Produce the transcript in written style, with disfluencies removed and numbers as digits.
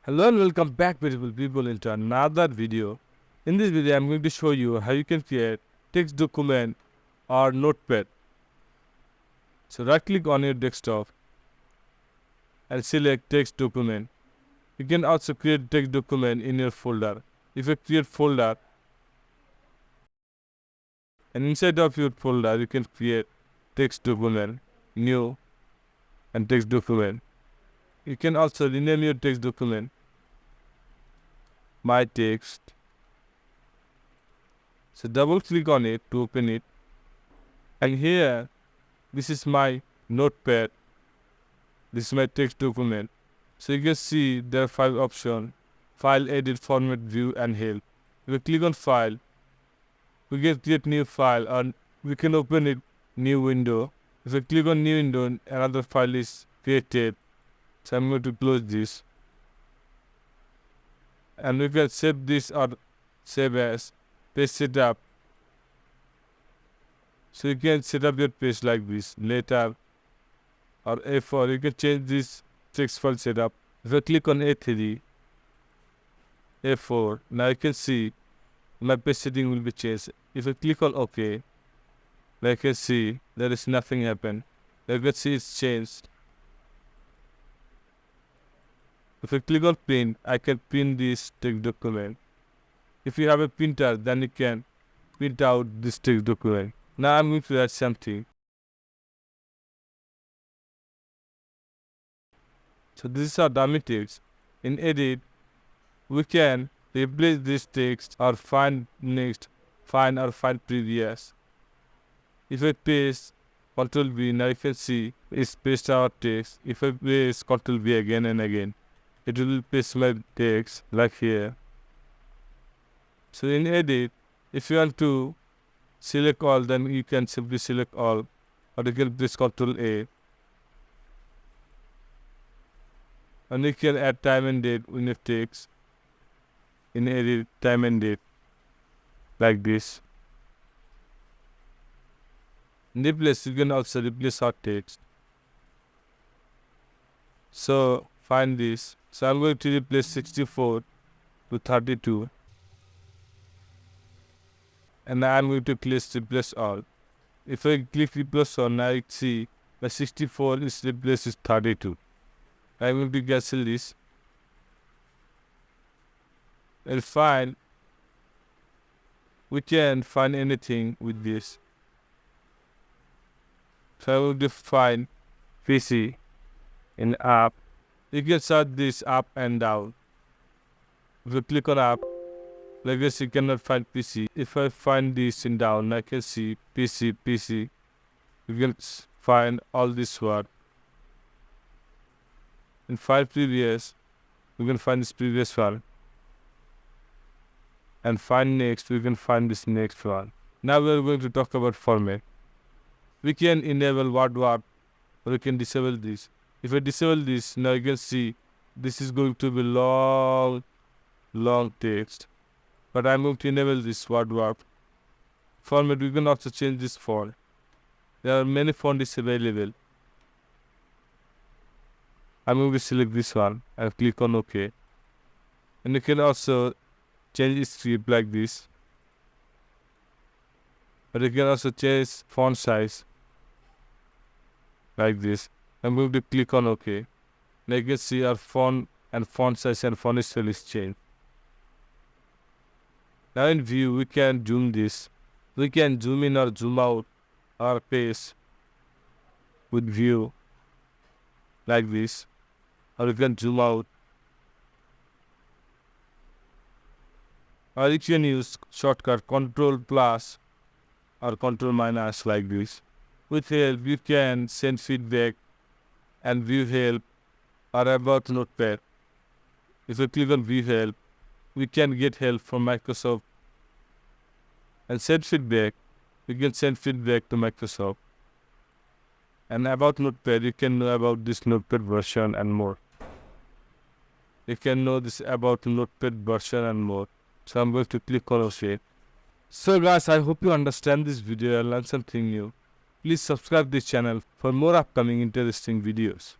Hello and welcome back beautiful people into another video. In this video I'm going to show you how you can create text document or notepad. So right click on your desktop and select text document. You can also create text document in your folder. If you create folder and inside of your folder you can create text document, new and text document. You can also rename your text document my text. So double click on it to open it, and here this is my notepad, this is my text document. So you can see there are 5 options: file, edit, format, view and help. If we click on file, we can create new file and we can open it new window. If we click on new window, another file is created. So I'm going to close this, and we can save this or save as page setup. So you can set up your page like this later or A4. You can change this text file setup. If I click on A3, A4, now you can see my page setting will be changed. If I click on OK, now you can see there is nothing happen. You can see it's changed. If I click on print, I can print this text document. If you have a printer, then you can print out this text document. Now I'm going to add something. So this is our dummy text. In edit, we can replace this text or find next, find or find previous. If I paste Ctrl V, now you can see it's paste our text. If I paste Ctrl V again and again, it will paste my text like here. So in edit, if you want to select all, then you can simply select all, or you can press Ctrl A. And you can add time and date in your text. In edit, time and date, like this. In replace, you can also replace our text. So find this. So I'm going to replace 64 to 32. And now I'm going to click replace all. If I click replace all, now you see my 64 is replaced with 32. I'm going to cancel this. And find, we can find anything with this. So I will define PC in app. You can search this up and down. If you click on app, like this, you cannot find PC. If I find this in down, I can see PC. You can find all this word. In file previous, we can find this previous file. And find next, we can find this next one. Now we are going to talk about format. We can enable word warp, or we can disable this. If I disable this, now you can see this is going to be long text. But I'm going to enable this word warp. Format, we can also change this font. There are many fonts available. I'm going to select this one and click on OK. And you can also change its script like this. But you can also change font size like this. I'm going to click on OK. Now you can see our font and font size and font style is changed. Now in view, we can zoom this. We can zoom in or zoom out our page with view like this. Or you can zoom out. Or you can use shortcut Ctrl+ or Ctrl- like this. With help, you can send feedback and view help or about notepad. If you click on view help, we can get help from Microsoft. And send feedback, you can send feedback to Microsoft. And about notepad, you can know about this notepad version and more. You can know this about notepad version and more. So I'm going to click on OK. So guys, I hope you understand this video and learn something new. Please subscribe this channel for more upcoming interesting videos.